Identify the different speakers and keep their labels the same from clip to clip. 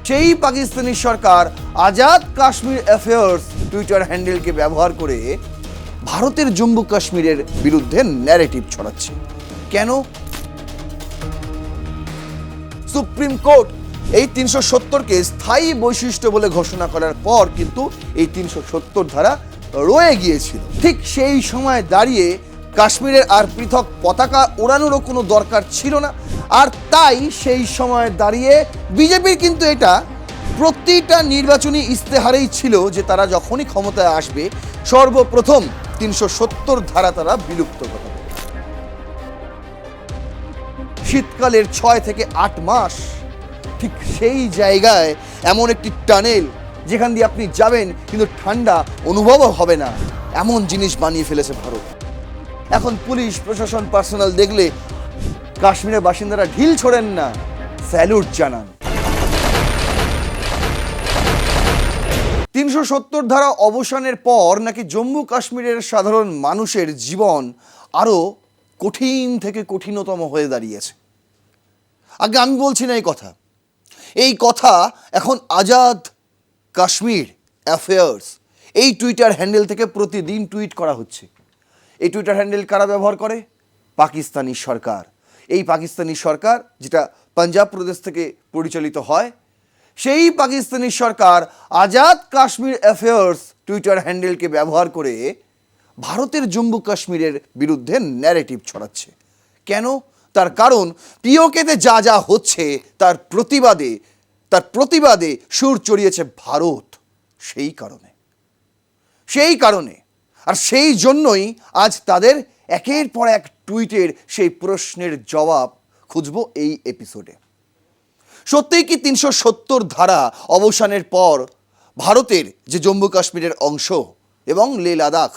Speaker 1: সেই পাকিস্তানি সরকার Azad Kashmir affairs Twitter হ্যান্ডেলকে ব্যবহার করে ভারতের জম্মু কাশ্মীরের বিরুদ্ধে ন্যারেটিভ ছড়াচ্ছে। কেন? সুপ্রিম কোর্ট এই 370কে স্থায়ী বৈশিষ্ট্য বলে ঘোষণা করার পর কিন্তু এই 370 ধারা রয়ে গিয়েছিল। ঠিক সেই সময় দাঁড়িয়ে কাশ্মীরের আর পৃথক পতাকা ওড়ানোরও কোনো দরকার ছিল না। আর তাই সেই সময় দাঁড়িয়ে বিজেপির কিন্তু এটা প্রতিটা নির্বাচনী ইস্তেহারেই ছিল যে তারা যখনই ক্ষমতায় আসবে সর্বপ্রথম 370 ধারা তারা বিলুপ্ত করবে। শীতকালের 6 থেকে 8 মাস ঠিক সেই জায়গায় এমন একটি টানেল যেখান দিয়ে আপনি যাবেন কিন্তু ঠান্ডা অনুভবও হবে না, এমন জিনিস বানিয়ে ফেলেছে ভারত। এখন পুলিশ প্রশাসন পার্সোনাল দেখলে কাশ্মীরের বাসিন্দারা ঢিল ছোড়েন না, স্যালুট জানান। 370 ধারা অবসানের পর নাকি জম্মু কাশ্মীরের সাধারণ মানুষের জীবন আরো কঠিন থেকে কঠিনতম হয়ে দাঁড়িয়েছে। আগে আমি বলছি না এই কথা এখন আজাদ কাশ্মীর অ্যাফেয়ার্স এই টুইটার হ্যান্ডেল থেকে প্রতিদিন টুইট করা হচ্ছে। এই টুইটার হ্যান্ডেল কারা ব্যবহার করে? পাকিস্তানি সরকার। এই পাকিস্তানি সরকার যেটা পাঞ্জাব প্রদেশ থেকে পরিচালিত হয়, সেই পাকিস্তানি সরকার আজাদ কাশ্মীর অ্যাফেয়ার্স টুইটার হ্যান্ডেলকে ব্যবহার করে ভারতের জম্মু কাশ্মীরের বিরুদ্ধে ন্যারেটিভ ছড়াচ্ছে। কেন? তার কারণ পিওকেতে যা যা হচ্ছে তার প্রতিবাদে সুর চড়িয়েছে ভারত। সেই কারণে আর সেই জন্যই আজ তাদের একের পর এক টুইটের সেই প্রশ্নের জবাব খুঁজব এই এপিসোডে। সত্যিই কি 370 ধারা অবসানের পর ভারতের যে জম্মু কাশ্মীরের অংশ এবং লে লাদাখ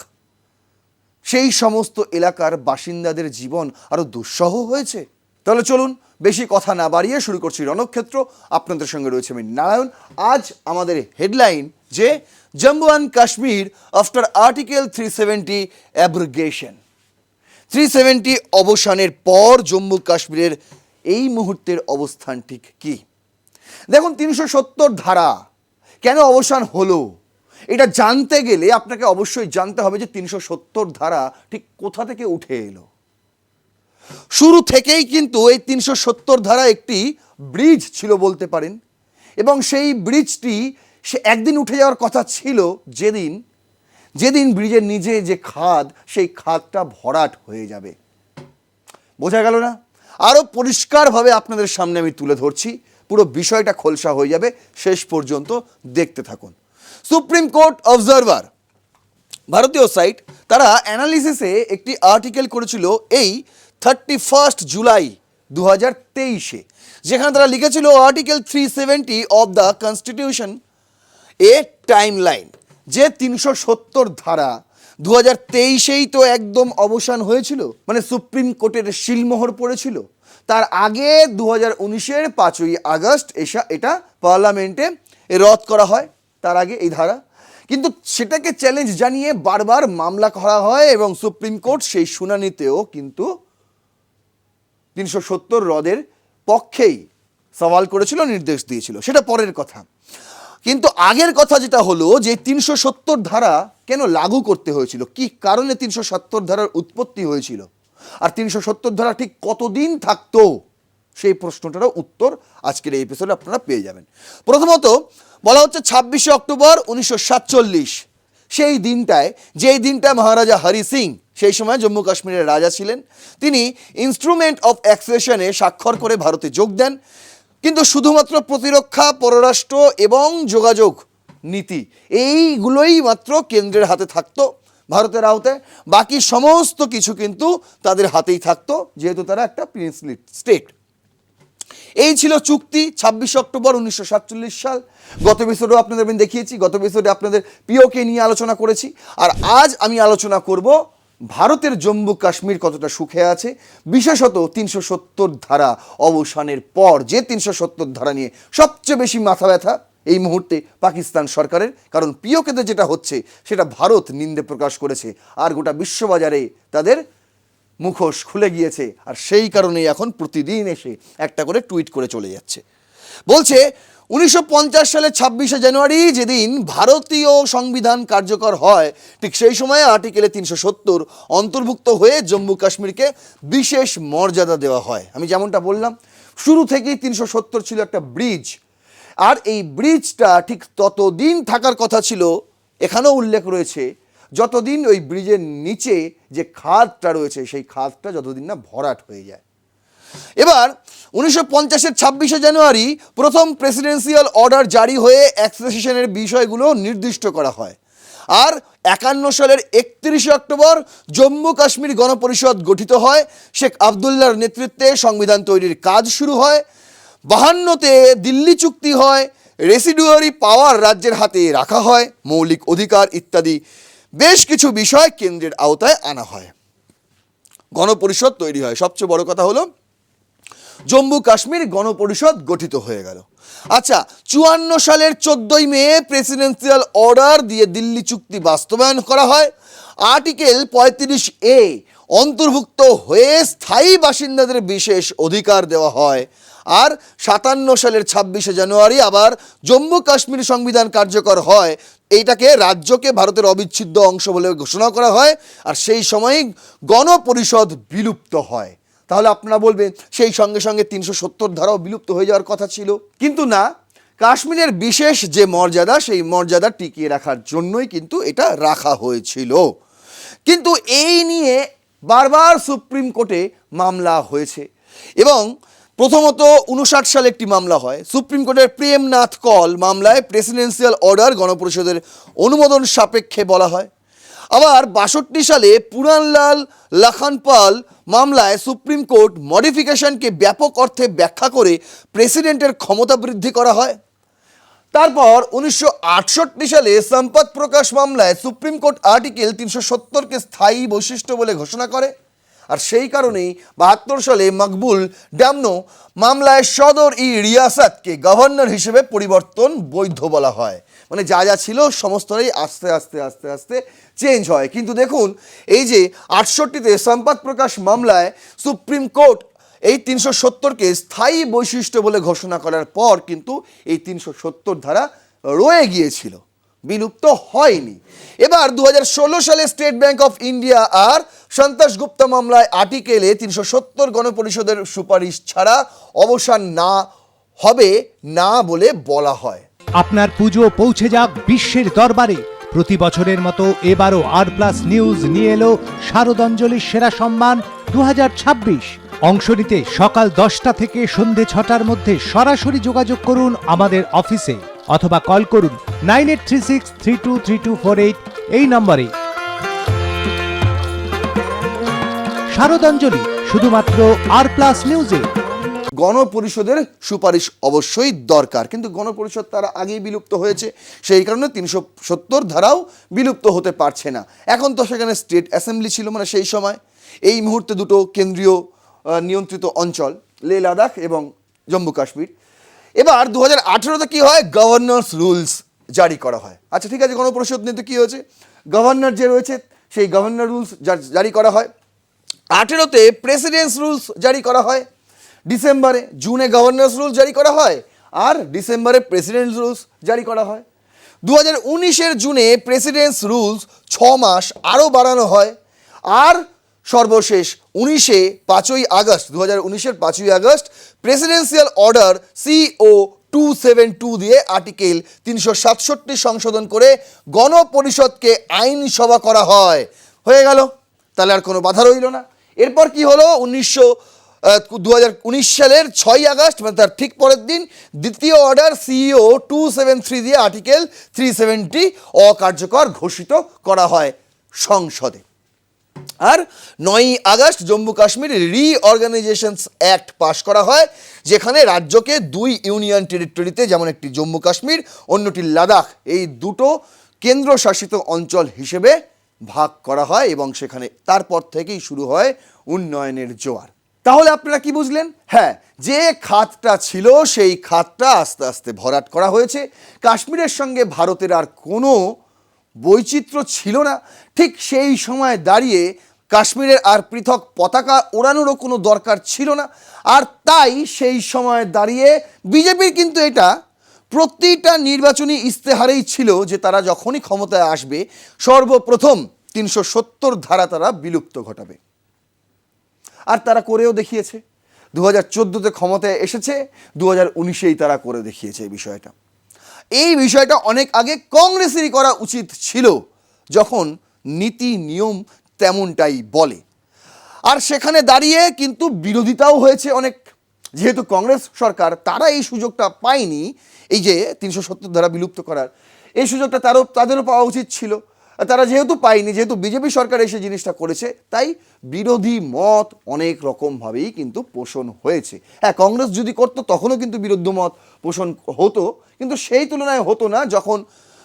Speaker 1: সেই সমস্ত এলাকার বাসিন্দাদের জীবন আরো দুঃসহ হয়েছে? তাহলে চলুন বেশি কথা না বাড়িয়ে শুরু করছি রণক্ষেত্র। আপনাদের সঙ্গে রয়েছে আমি নারায়ণ। আজ আমাদের হেডলাইন যে Jammu and Kashmir after article 370 abrogation. 370 অবসানের পর জম্মু কাশ্মীরের এই মুহূর্তের অবস্থান ঠিক কি? দেখুন, 370 ধারা কেন অবসান হলো এটা জানতে গেলে আপনাকে অবশ্যই জানতে হবে যে 370 ধারা ঠিক কোথা থেকে উঠে এলো। শুরু থেকেই কিন্তু এই 370 ধারা একটি ব্রিজ ছিল বলতে পারেন, এবং সেই ব্রিজটি সে একদিন উঠে যাওয়ার কথা ছিল যেদিন ব্রিজের নিচে যে খাদ সেই খাদটা ভরাট হয়ে যাবে। বোঝা গেল না? আরও পরিষ্কারভাবে আপনাদের সামনে আমি তুলে ধরছি, পুরো বিষয়টা খোলসা হয়ে যাবে, শেষ পর্যন্ত দেখতে থাকুন। সুপ্রিম কোর্ট অবজারভার ভারতীয় সাইট তারা অ্যানালিসিসে একটি আর্টিকেল করেছিল এই 31 জুলাই 2023-এ, যেখানে তারা লিখেছিল article 370 of the constitution A time line. যে 370 ধারা 2023-এই তো একদম অবসান হয়েছিল, মানে সুপ্রিম কোর্টের শিলমোহর পড়েছিল। তার আগে 2019-এর 5ই আগস্ট এটা পার্লামেন্টে রদ করা হয়। তার আগে এই ধারা কিন্তু সেটাকে চ্যালেঞ্জ জানিয়ে বারবার মামলা করা হয় এবং সুপ্রিম কোর্ট সেই শুনানিতেও কিন্তু 370 রদের পক্ষেই সওয়াল করেছিল, নির্দেশ দিয়েছিল। সেটা পরের কথা। কিন্তু আগের কথা যেটা হলো যে 370 ধারা কেন লাগু করতে হয়েছিল, কি কারণে 370 ধারার উৎপত্তি হয়েছিল, আর 370 ধারা ঠিক কতদিন থাকতো, সেই প্রশ্নটারও উত্তর আজকের এই এপিসোডে আপনারা পেয়ে যাবেন। প্রথমত বলা হচ্ছে 26শে অক্টোবর 1947, সেই দিনটায়, যেই দিনটা মহারাজা হরি সিং সেই সময় জম্মু কাশ্মীরের রাজা ছিলেন, তিনি ইনস্ট্রুমেন্ট অফ অ্যাক্সেশনে স্বাক্ষর করে ভারতে যোগ দেন। কিন্তু শুধুমাত্র প্রতিরক্ষা, পররাষ্ট্র এবং যোগাযোগ নীতি এইগুলোই মাত্র কেন্দ্রের হাতে থাকতো ভারতের আওতায়, বাকি সমস্ত কিছু কিন্তু তাদের হাতেই থাকতো, যেহেতু তারা একটা প্রিন্সলি স্টেট। এই ছিল চুক্তি। 26 অক্টোবর 1947 সাল। গত এপিসোডেও আপনাদের আমি দেখিয়েছি, গত এপিসোডে আপনাদের পিওকে নিয়ে আলোচনা করেছি, আর আজ আমি আলোচনা করব ভারতের জম্মু কাশ্মীর কতটা সুখে আছে, বিশেষত 370 ধারা অবসানের পর। যে 370 ধারা নিয়ে সবচেয়ে বেশি মাথা ব্যথা এই মুহূর্তে পাকিস্তান সরকারের, কারণ পিওকেতে যেটা হচ্ছে সেটা ভারত নিন্দে প্রকাশ করেছে, আর গোটা বিশ্ববাজারে তাদের মুখোশ খুলে গিয়েছে, আর সেই কারণেই এখন প্রতিদিন এসে একটা করে টুইট করে চলে যাচ্ছে। বলছে 1950 সালের 26শে জানুয়ারি যেদিন ভারতীয় সংবিধান কার্যকর হয়, ঠিক সেই সময়ে আর্টিকেলে 370 অন্তর্ভুক্ত হয়ে জম্মু কাশ্মীরকে বিশেষ মর্যাদা দেওয়া হয়। আমি যেমনটা বললাম, শুরু থেকেই 370 ছিল একটা ব্রিজ, আর এই ব্রিজটা ঠিক ততদিন থাকার কথা ছিল, এখানেও উল্লেখ রয়েছে, যতদিন ওই ব্রিজের নিচে যে খাদটা রয়েছে সেই খাদটা যতদিন না ভরাট হয়ে যায়। এবার 1950-এর 26শে জানুয়ারি প্রথম প্রেসিডেন্সিয়াল অর্ডার জারি হয়ে অ্যাক্সেসিশনের বিষয়গুলো নির্দিষ্ট করা হয়। আর 51 সালের 31শে অক্টোবর জম্মু কাশ্মীর গণপরিষদ গঠিত হয়। শেখ আবদুল্লাহর নেতৃত্বে সংবিধান তৈরির কাজ শুরু হয়। 52তে দিল্লি চুক্তি হয়, রেসিডুয়ারি পাওয়ার রাজ্যের হাতে রাখা হয়, মৌলিক অধিকার ইত্যাদি বেশ কিছু বিষয় কেন্দ্রের আওতায় আনা হয়, গণপরিষদ তৈরি হয়। সবচেয়ে বড় কথা হলো জম্মু কাশ্মীর গণপরিষদ গঠিত হয়ে গেল। আচ্ছা, 54 সালের 14ই মে প্রেসিডেন্সিয়াল অর্ডার দিয়ে দিল্লি চুক্তি বাস্তবায়ন করা হয়। আর্টিকেল 35A অন্তর্ভুক্ত হয়ে স্থায়ী বাসিন্দাদের বিশেষ অধিকার দেওয়া হয়। আর 57 সালের 26শে জানুয়ারি আবার জম্মু কাশ্মীর সংবিধান কার্যকর হয়। এইটাকে রাজ্যকে ভারতের অবিচ্ছেদ্য অংশ বলে ঘোষণা করা হয়। আর সেই সময়ই গণপরিষদ বিলুপ্ত হয়। তাহলে আপনারা বলবেন সেই সঙ্গে সঙ্গে 370 ধারাও বিলুপ্ত হয়ে যাওয়ার কথা ছিল, কিন্তু না, কাশ্মীরের বিশেষ যে মর্যাদা সেই মর্যাদা টিকিয়ে রাখার জন্যই কিন্তু এটা রাখা হয়েছিল। কিন্তু এই নিয়ে বারবার সুপ্রিম কোর্টে মামলা হয়েছে এবং প্রথমত 59 সালে একটি মামলা হয়। সুপ্রিম কোর্টের প্রেমনাথ কল মামলায় প্রেসিডেন্সিয়াল অর্ডার গণপরিষদের অনুমোদন সাপেক্ষে বলা হয়। আবার 62 সালে পুরানলাল লখনপাল মামলায় সুপ্রিম কোর্ট মডিফিকেশনকে ব্যাপক অর্থে ব্যাখ্যা করে প্রেসিডেন্টের ক্ষমতা বৃদ্ধি করা হয়। তারপর 1968 সালে সম্পদ প্রকাশ মামলায় সুপ্রিম কোর্ট আর্টিকেল 370কে স্থায়ী বৈশিষ্ট্য বলে ঘোষণা করে। আর সেই কারণেই 72 সালে মকবুল ডামনো মামলায় সদর ই রিয়াসতকে গভর্নর হিসেবে পরিবর্তন বৈধ বলা হয়। মানে যা যা ছিল সমস্তটাই আস্তে আস্তে আস্তে আস্তে চেঞ্জ হয়। কিন্তু দেখুন, এই যে 68তে সম্পদ প্রকাশ মামলায় সুপ্রিম কোর্ট এই 370কে স্থায়ী বৈশিষ্ট্য বলে ঘোষণা করার পর কিন্তু এই 370 ধারা রয়ে গিয়েছিল, বিলুপ্ত হয়নি। এবার 2016 সালে স্টেট ব্যাংক অফ ইন্ডিয়া আর সন্তোষ গুপ্তা মামলায় আর্টিকেলে 370 গণপরিষদের সুপারিশ ছাড়া অবসান না হবে না বলে বলা হয়।
Speaker 2: আপনার পুজো পৌঁছে যাক বিশ্বের দরবারে। প্রতি বছরের মতো এবারও আর+ নিউজ নিয়ে এলো শারদাঞ্জলির সেরা সম্মান 2026। অংশ নিতে সকাল 10টা থেকে সন্ধে 6টার মধ্যে সরাসরি যোগাযোগ করুন আমাদের অফিসে অথবা কল করুন 9836323248 এই নম্বরে। শারদাঞ্জলি শুধুমাত্র আর+ নিউজে।
Speaker 1: গণপরিষদের সুপারিশ অবশ্যই দরকার, কিন্তু গণপরিষদ তারা আগেই বিলুপ্ত হয়েছে, সেই কারণে 370 ধারাও বিলুপ্ত হতে পারছে না। এখন তো সেখানে স্টেট অ্যাসেম্বলি ছিল, মানে সেই সময় এই মুহূর্তে দুটো কেন্দ্রীয় নিয়ন্ত্রিত অঞ্চল, লেহ লাদাখ এবং জম্মু কাশ্মীর। এবার 2018তে কী হয়, গভর্নর্স রুলস জারি করা হয়। আচ্ছা ঠিক আছে, গণপরিষদ নিয়ে তো কী হয়েছে, গভর্নর যে রয়েছে সেই গভর্নর রুলস জারি করা হয়। 18তে প্রেসিডেন্টস রুলস জারি করা হয়, ডিসেম্বরে, জুনে গভর্নর্স রুলস জারি করা হয়, আর ডিসেম্বরে প্রেসিডেন্টস রুলস জারি করা হয়। 2019-এর জুনে প্রেসিডেন্টস রুলস 6 মাস আরও বাড়ানো হয়। আর সর্বশেষ 5ই আগস্ট 2019-এর 5ই আগস্ট প্রেসিডেন্সিয়াল অর্ডার CO 272 দিয়ে আর্টিকেল 367 সংশোধন করে গণপরিষদকে আইনসভা করা হয়। হয়ে গেল, তাহলে আর কোনো বাধা রইল না। এরপর কি হলো, 2019 সালের 6ই আগস্ট, মানে তার ঠিক পরের দিন দ্বিতীয় অর্ডার CO 273 দিয়ে আর্টিকেল 370 অকার্যকর ঘোষিত করা হয় সংসদে। আর 9ই আগস্ট জম্মু কাশ্মীর রিঅর্গানাইজেশনস অ্যাক্ট পাশ করা হয়, যেখানে রাজ্যকে 2 ইউনিয়ন টেরিটরিতে, যেমন একটি জম্মু কাশ্মীর অন্যটি লাদাখ, এই দুটো কেন্দ্রশাসিত অঞ্চল হিসেবে ভাগ করা হয় এবং সেখানে তারপর থেকেই শুরু হয় উন্নয়নের জোয়ার। তাহলে আপনারা কি বুঝলেন? হ্যাঁ, যে খাতটা ছিল সেই খাতটা আস্তে আস্তে ভরাট করা হয়েছে। কাশ্মীরের সঙ্গে ভারতের আর কোনো বৈচিত্র্য ছিল না। ঠিক সেই সময় দাঁড়িয়ে কাশ্মীরের আর পৃথক পতাকা ওড়ানোরও কোনো দরকার ছিল না। আর তাই সেই সময় দাঁড়িয়ে বিজেপির কিন্তু এটা প্রতিটা নির্বাচনী ইস্তেহারেই ছিল যে তারা যখনই ক্ষমতায় আসবে সর্বপ্রথম ৩৭০ ধারা তারা বিলুপ্ত ঘটাবে। আর তারা করেও দেখিয়েছে। 2014-তে ক্ষমতায় এসেছে, 2019-এই তারা করে দেখিয়েছে এই বিষয়টা। এই বিষয়টা অনেক আগে কংগ্রেসেরই করা উচিত ছিল, যখন নীতি নিয়ম তেমনটাই বলে। আর সেখানে দাঁড়িয়ে কিন্তু বিরোধিতাও হয়েছে অনেক। যেহেতু কংগ্রেস সরকার, তারা এই সুযোগটা পায়নি, এই যে ৩৭০ ধারা বিলুপ্ত করার এই সুযোগটা তাদেরও পাওয়া উচিত ছিল। তারা যেহেতু পায়নি, যেহেতু বিজেপি সরকার এসে জিনিসটা করেছে, তাই বিরোধী মত অনেক রকমভাবেই কিন্তু পোষণ হয়েছে। হ্যাঁ, কংগ্রেস যদি করতো তখনও কিন্তু বিরোধী মত পোষণ হতো, কিন্তু সেই তুলনায় হতো না যখন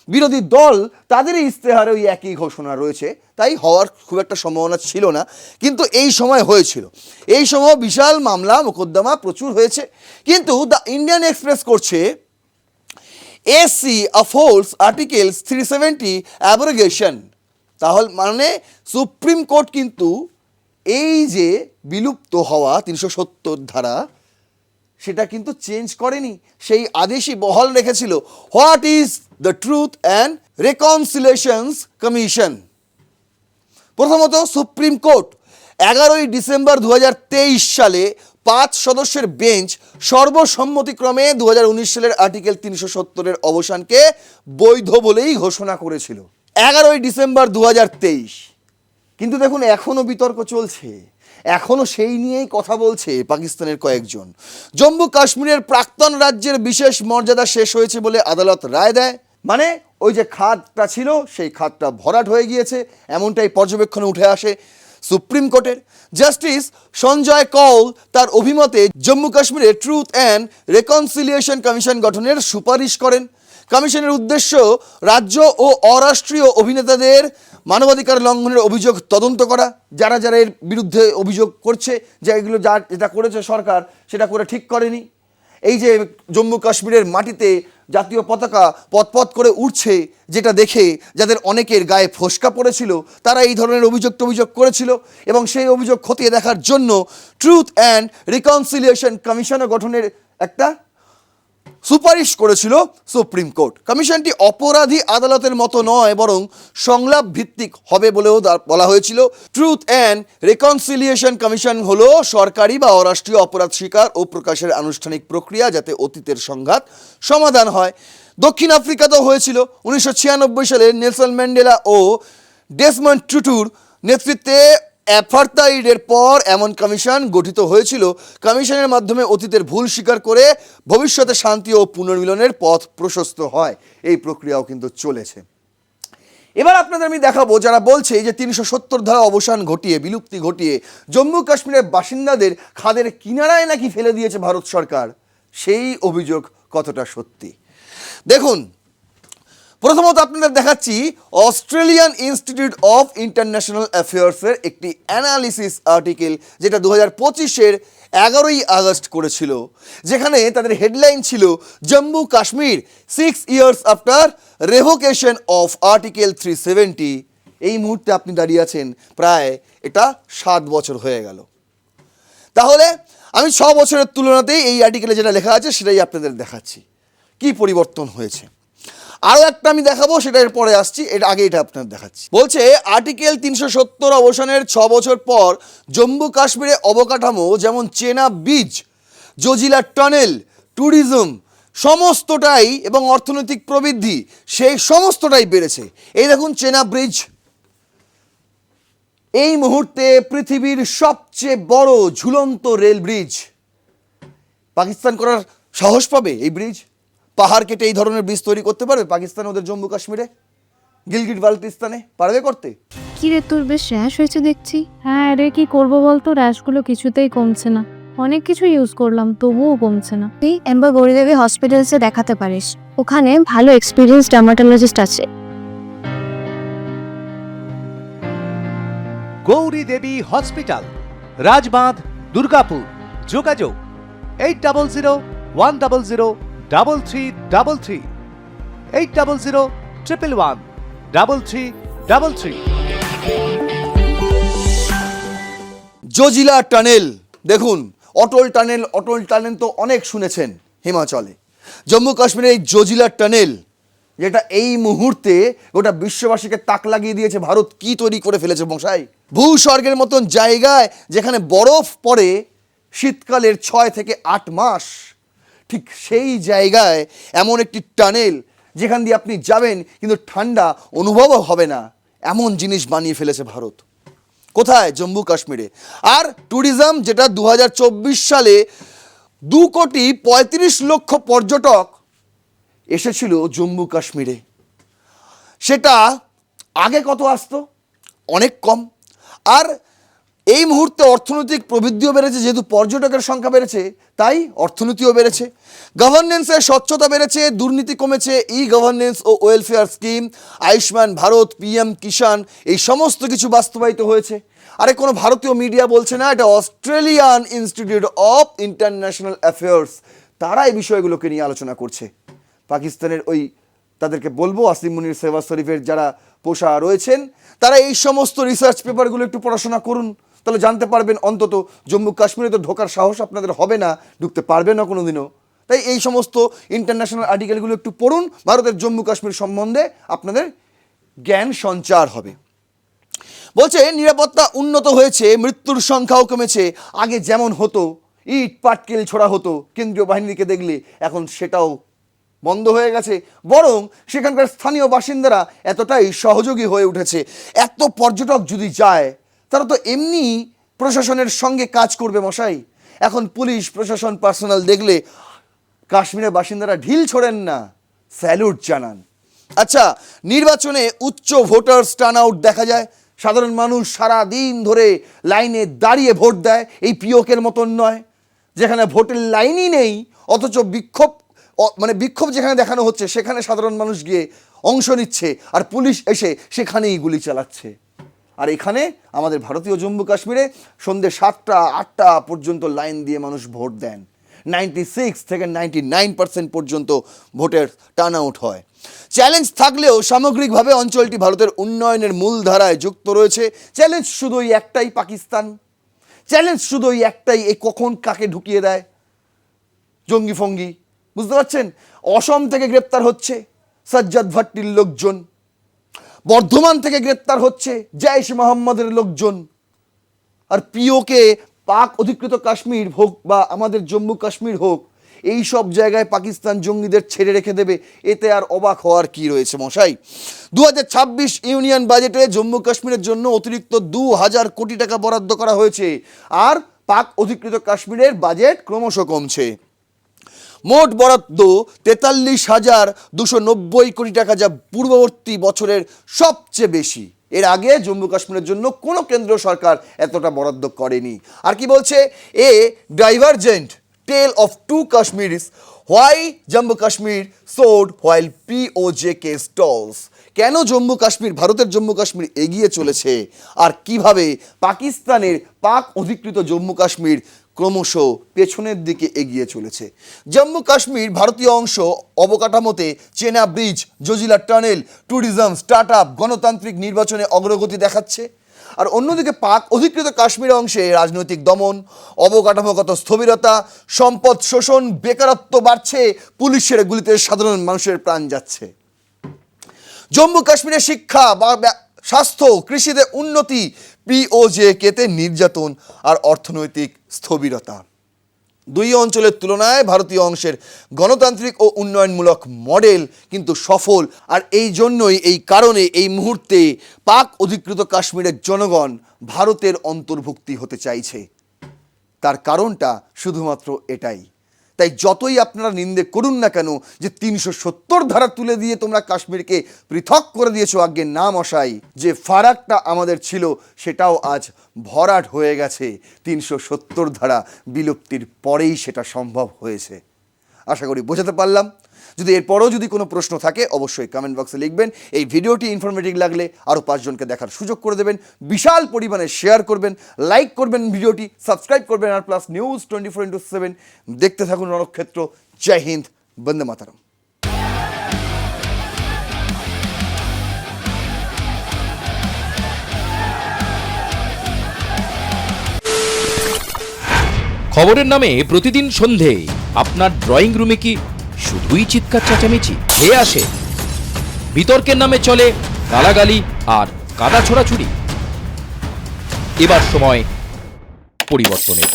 Speaker 1: বিরোধী দল তাদের ইস্তেহারে ওই একই ঘোষণা রয়েছে, তাই হওয়ার খুব একটা সম্ভাবনা ছিল না। কিন্তু এই সময় হয়েছিল। এই সময় বিশাল মামলা মোকদ্দমা প্রচুর হয়েছে। কিন্তু দ্য ইন্ডিয়ান এক্সপ্রেস করছে AC upholds Article 370 abrogation। তাহলে মানে সুপ্রিম কোর্ট কিন্তু এই যে বিলুপ্ত হওয়া ৩৭০ ধারা, সেটা কিন্তু চেঞ্জ করেনি, সেই আদেশই বহাল রেখেছিল। What is the truth and reconciliations commission? প্রথমত, সুপ্রিম কোর্ট 11ই ডিসেম্বর 2023 সালে 5 সদস্যের বেঞ্চ সর্বসম্মতিক্রমে 2019 সালের আর্টিকেল ৩৭০-এর অবসানকে বৈধ বলেই ঘোষণা করেছিল। 11ই ডিসেম্বর 2023। কিন্তু দেখুন, এখনও বিতর্ক চলছে, এখনও সেই নিয়েই কথা বলছে পাকিস্তানের কয়েকজন। জম্মু কাশ্মীরের প্রাক্তন রাজ্যের বিশেষ মর্যাদা শেষ হয়েছে বলে আদালত রায় দেয়। মানে ওই যে খাতটা ছিল, সেই খাতটা ভরাট হয়ে গিয়েছে, এমনটাই পর্যবেক্ষণে উঠে আসে সুপ্রিম কোর্টের। জাস্টিস সঞ্জয় কৌল তার অভিমতে জম্মু কাশ্মীরে ট্রুথ অ্যান্ড রেকনসিলিয়েশন কমিশন গঠনের সুপারিশ করেন। কমিশনের উদ্দেশ্য রাজ্য ও অরাষ্ট্রীয় অভিনেতাদের মানবাধিকার লঙ্ঘনের অভিযোগ তদন্ত করা, যারা যারা এর বিরুদ্ধে অভিযোগ করছে যে এগুলো যেটা করেছে সরকার সেটা করে ঠিক করেনি। এই যে জম্মু কাশ্মীরের মাটিতে জাতীয় পতাকা পথ করে উঠছে, যেটা দেখে যাদের অনেকের গায়ে ফোসকা পড়েছিল, তারা এই ধরনের অভিযোগ করেছিল, এবং সেই অভিযোগ খতিয়ে দেখার জন্য ট্রুথ অ্যান্ড রিকনসিলিয়েশন কমিশন গঠনের একটা সুপারিশ করেছিল সুপ্রিম কোর্ট। কমিশনটি অপরাধী আদালতের মতো নয়, বরং সংলাপ ভিত্তিক হবে বলেও বলা হয়েছিল। ট্রুথ অ্যান্ড রিকনসিলিয়েশন কমিশন হলো সরকারি বা অরাষ্ট্রীয় অপরাধ স্বীকার ও প্রকাশের আনুষ্ঠানিক প্রক্রিয়া, যাতে অতীতের সংঘাত সমাধান হয়। দক্ষিণ আফ্রিকাতেও হয়েছিল 1996 সালে নেলসন ম্যান্ডেলা ও ডেসমন্ড টুটুর নেতৃত্বে অ্যাপার্থাইডের পর এমন কমিশন গঠিত হয়েছিল। কমিশনের মাধ্যমে অতীতের ভুল স্বীকার করে ভবিষ্যতে শান্তি ও পুনর্মিলনের পথ প্রশস্ত হয়। এই প্রক্রিয়াও কিন্তু চলেছে। এবার আপনাদের আমি দেখাবো যারা বলছে যে ৩৭০ ধারা অবসান ঘটিয়ে, বিলুপ্তি ঘটিয়ে জম্মু কাশ্মীরের বাসিন্দাদের খাদের কিনারায় নাকি ফেলে দিয়েছে ভারত সরকার, সেই অভিযোগ কতটা সত্যি। দেখুন, প্রথমত আপনাদের দেখাচ্ছি অস্ট্রেলিয়ান ইনস্টিটিউট অফ ইন্টারন্যাশনাল অ্যাফেয়ার্সের একটি অ্যানালিসিস আর্টিকেল, যেটা 2025-এর 11ই আগস্ট করেছিল, যেখানে তাদের হেডলাইন ছিল Jammu Kashmir 6 years after revocation of article 370। এই মুহূর্তে আপনি দাঁড়িয়ে আছেন, প্রায় এটা 7 বছর হয়ে গেল। তাহলে আমি 6 বছরের তুলনাতেই এই আর্টিকেলে যেটা লেখা আছে সেটাই আপনাদের দেখাচ্ছি, কি পরিবর্তন হয়েছে। আরও একটা আমি দেখাবো, সেটা এর পরে আসছি, এটা আগে এটা আপনাদের দেখাচ্ছি। বলছে আর্টিকেল ৩৭০ অবসানের 6 বছর পর জম্মু কাশ্মীরে অবকাঠামো যেমন চেনা ব্রিজ, জজিলা টানেল, ট্যুরিজম সমস্তটাই এবং অর্থনৈতিক প্রবৃদ্ধি সেই সমস্তটাই বেড়েছে। এই দেখুন চেনা ব্রিজ, এই মুহূর্তে পৃথিবীর সবচেয়ে বড় ঝুলন্ত রেল ব্রিজ। পাকিস্তান করার সাহস পাবে এই ব্রিজ? পাহাড় কেটে এই ধরনের ব্রিজ তৈরি করতে পারবে পাকিস্তান ওদের জম্মু কাশ্মীরে, গিলগিট বাল্টিস্তানে পারবে করতে?
Speaker 3: কি রে, তোর বেশ র্যাশ হয়েছে দেখছি। হ্যাঁ রে, কি করবো বলতো, র্যাশগুলো কিছুতেই কমছে না। অনেক কিছু ইউজ করলাম তবুও কমছে না। তুই এম্বার গৌরীদেবী হসপিটালসে দেখাতে পারিস, ওখানে ভালো এক্সপিরিয়েন্স ডার্মাটোলজিস্ট আছে।
Speaker 2: গৌরী দেবী হসপিটাল, রাজবাঁধ, দুর্গাপুর। যোগাযোগ 8001003333, 8001113333।
Speaker 1: জজিলা টানেল দেখুন, অটল টানেল তো অনেক শুনেছেন হিমাচলে। জম্মু কাশ্মীরের এই জজিলা টানেল, যেটা এই মুহূর্তে গোটা বিশ্ববাসীকে তাক লাগিয়ে দিয়েছে ভারত কি তৈরি করে ফেলেছে মশাই। ভূস্বর্গের মতন জায়গায় যেখানে বরফ পড়ে শীতকালের 6 থেকে 8 মাস, ঠিক সেই জায়গায় এমন একটি টানেল যেখান দিয়ে আপনি যাবেন কিন্তু ঠান্ডা অনুভবও হবে না, এমন জিনিস বানিয়ে ফেলেছে ভারত। কোথায়? জম্মু কাশ্মীরে। আর ট্যুরিজম, যেটা 2024 সালে 2,35,00,000 পর্যটক এসেছিল জম্মু কাশ্মীরে, সেটা আগে কত আসতো? অনেক কম। আর এই মুহূর্তে অর্থনৈতিক প্রবৃদ্ধিও বেড়েছে, যেহেতু পর্যটকের সংখ্যা বেড়েছে তাই অর্থনীতিও বেড়েছে, গভর্নেন্সের স্বচ্ছতা বেড়েছে, দুর্নীতি কমেছে, ই গভর্নেন্স ও welfare scheme, Ayushman Bharat, PM Kisan, এই সমস্ত কিছু বাস্তবায়িত হয়েছে। আরে কোনো ভারতীয় মিডিয়া বলছে না, এটা Australian institute of international affairs, তারা এই বিষয়গুলোকে নিয়ে আলোচনা করছে। পাকিস্তানের ওই তাদেরকে বলবো আসিম মুনির শেহবাজ শরীফের যারা পোষা রয়েছেন, তারা এই সমস্ত রিসার্চ পেপারগুলো একটু পড়াশোনা করুন, তাহলে জানতে পারবেন অন্তত জম্মু কাশ্মীরে তো ঢোকার সাহস আপনাদের হবে না, ঢুকতে পারবেন না কোনো দিনও। তাই এই সমস্ত ইন্টারন্যাশনাল আর্টিকেলগুলো একটু পড়ুন, ভারতের জম্মু কাশ্মীর সম্বন্ধে আপনাদের জ্ঞান সঞ্চার হবে। বলছে নিরাপত্তা উন্নত হয়েছে, মৃত্যুর সংখ্যাও কমেছে। আগে যেমন হতো, ইট পাটকেল ছোড়া হতো কেন্দ্রীয় বাহিনীকে দেখলে, এখন সেটাও বন্ধ হয়ে গেছে, বরং সেখানকার স্থানীয় বাসিন্দারা এতটাই সহযোগী হয়ে উঠেছে। এত পর্যটক যদি যায় তারা তো এমনি প্রশাসনের সঙ্গে কাজ করবে মশাই। এখন পুলিশ প্রশাসন পার্সোনাল দেখলে কাশ্মীরের বাসিন্দারা ঢিল ছোড়েন না, স্যালুট জানান। আচ্ছা, নির্বাচনে উচ্চ ভোটার্স টার্ন আউট দেখা যায়, সাধারণ মানুষ সারা দিন ধরে লাইনে দাঁড়িয়ে ভোট দেয়, এই পিওকের মতন নয় যেখানে ভোটের লাইনই নেই, অথচ বিক্ষোভ যেখানে দেখানো হচ্ছে সেখানে সাধারণ মানুষ গিয়ে অংশ নিচ্ছে আর পুলিশ এসে সেখানেই গুলি চালাচ্ছে। আর এখানে আমাদের ভারতীয় জম্মু কাশ্মীরে সন্ধ্যে 7টা 8টা পর্যন্ত লাইন দিয়ে মানুষ ভোট দেন, 96 থেকে 99% পর্যন্ত ভোটের টার্ন আউট হয়। চ্যালেঞ্জ থাকলেও সামগ্রিকভাবে অঞ্চলটি ভারতের উন্নয়নের মূলধারায় যুক্ত রয়েছে। চ্যালেঞ্জ শুধুই একটাই, পাকিস্তান। চ্যালেঞ্জ শুধুই একটাই, এই কখন কাকে ঢুকিয়ে দেয় জঙ্গি ফঙ্গি, বুঝতে পারছেন? অসম থেকে গ্রেপ্তার হচ্ছে সাজ্জাদ ভাট্টির লোকজন, বর্ধমান থেকে গ্রেপ্তার হচ্ছে জৈশ মোহাম্মদের লোকজন, আর পিওকে পাক অধিকৃত কাশ্মীর হোক বা আমাদের জম্মু কাশ্মীর হোক, এই সব জায়গায় পাকিস্তান জঙ্গিদের ছেড়ে রেখে দেবে, এতে আর অবাক হওয়ার কি রয়েছে মশাই। 2026 ইউনিয়ন বাজেটে জম্মু কাশ্মীরের জন্য অতিরিক্ত 2,000 কোটি টাকা বরাদ্দ করা হয়েছে, আর পাক অধিকৃত কাশ্মীরের বাজেট ক্রমশ কমছে। মোট বরাদ্দ 43,290 কোটি টাকা, যা পূর্ববর্তী বছরের সবচেয়ে বেশি। এর আগে জম্মু কাশ্মীরের জন্য কোনো কেন্দ্র সরকার এতটা বরাদ্দ করেনি। আর কি বলছে, a divergent tale of two Kashmirs, why Jammu Kashmir soared while POJK stalls. কেন জম্মু কাশ্মীর, ভারতের জম্মু কাশ্মীর এগিয়ে চলেছে, আর কিভাবে পাকিস্তানের পাক অধিকৃত জম্মু কাশ্মীর ক্রমশ পেছনের দিকে এগিয়ে চলেছে। জম্মু কাশ্মীর ভারতীয় অংশ অবকাঠামোতে চেনা bridge, Zojila tunnel, tourism, start up, গণতান্ত্রিক নির্বাচনে অগ্রগতি দেখাচ্ছে। আর অন্যদিকে পাক অধিকৃত কাশ্মীর অংশে রাজনৈতিক দমন, অবকাঠামোগত স্থবিরতা, সম্পদ শোষণ, বেকারত্ব বাড়ছে, পুলিশের গুলিতে সাধারণ মানুষের প্রাণ যাচ্ছে। জম্মু কাশ্মীরের শিক্ষা বা স্বাস্থ্য, কৃষিতে উন্নতি, পিওজেকেতে নির্যাতন আর অর্থনৈতিক স্থবিরতা। দুই অঞ্চলের তুলনায় ভারতীয় অংশের গণতান্ত্রিক ও উন্নয়নমূলক মডেল কিন্তু সফল। আর এই জন্যই, এই কারণে এই মুহূর্তে পাক অধিকৃত কাশ্মীরের জনগণ ভারতের অন্তর্ভুক্তি হতে চাইছে। তার কারণটা শুধুমাত্র এটাই। তাই যতই আপনারা নিন্দে করুন না কেন যে 370 ধারা তুলে দিয়ে তোমরা কাশ্মীরকে পৃথক করে দিয়েছো, আজ্ঞে না মশাই, যে ফারাকটা আমাদের ছিল সেটাও আজ ভরাট হয়ে গেছে। 370 ধারা বিলুপ্তির পরেই সেটা সম্ভব হয়েছে। আশা করি বোঝাতে পারলাম। যদি এরপরও যদি কোনো প্রশ্ন থাকে অবশ্যই কমেন্ট বক্সে লিখবেন। এই ভিডিওটি ইনফরমেটিভ লাগলে আরও 5 জনকে দেখার সুযোগ করে দেবেন, বিশাল পরিমাণে শেয়ার করবেন, লাইক করবেন ভিডিওটি, সাবস্ক্রাইব করবেন আর প্লাস নিউজ 24x7 দেখতে থাকুন রণক্ষেত্র। জয় হিন্দ, বন্দে মাতরম।
Speaker 4: খবরের নামে প্রতিদিন সন্ধে আপনার ড্রয়িং রুমে কি শুধুই চিৎকার চেঁচামেচি খেয়ে আসে? বিতর্কের নামে চলে গালাগালি আর কাদা ছোড়াছুড়ি। এবার সময় পরিবর্তনের,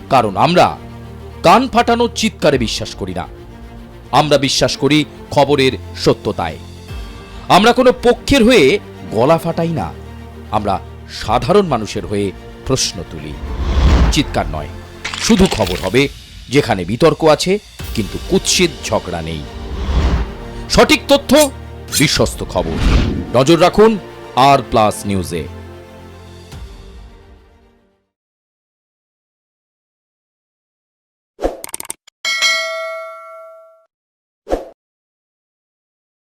Speaker 4: কারণ আমরা কান ফাটানো চিৎকারে বিশ্বাস করি না। আমরা বিশ্বাস করি খবরের সত্যতায়। আমরা কোনো পক্ষের হয়ে গলা ফাটাই না, আমরা সাধারণ মানুষের হয়ে প্রশ্ন তুলি। চিৎকার নয়, শুধু খবর হবে যেখানে বিতর্ক আছে কিন্তু কুৎসিত ঝগড়া নেই। সঠিক তথ্য, বিশ্বস্ত খবর। নজর রাখুন আর প্লাস নিউজে।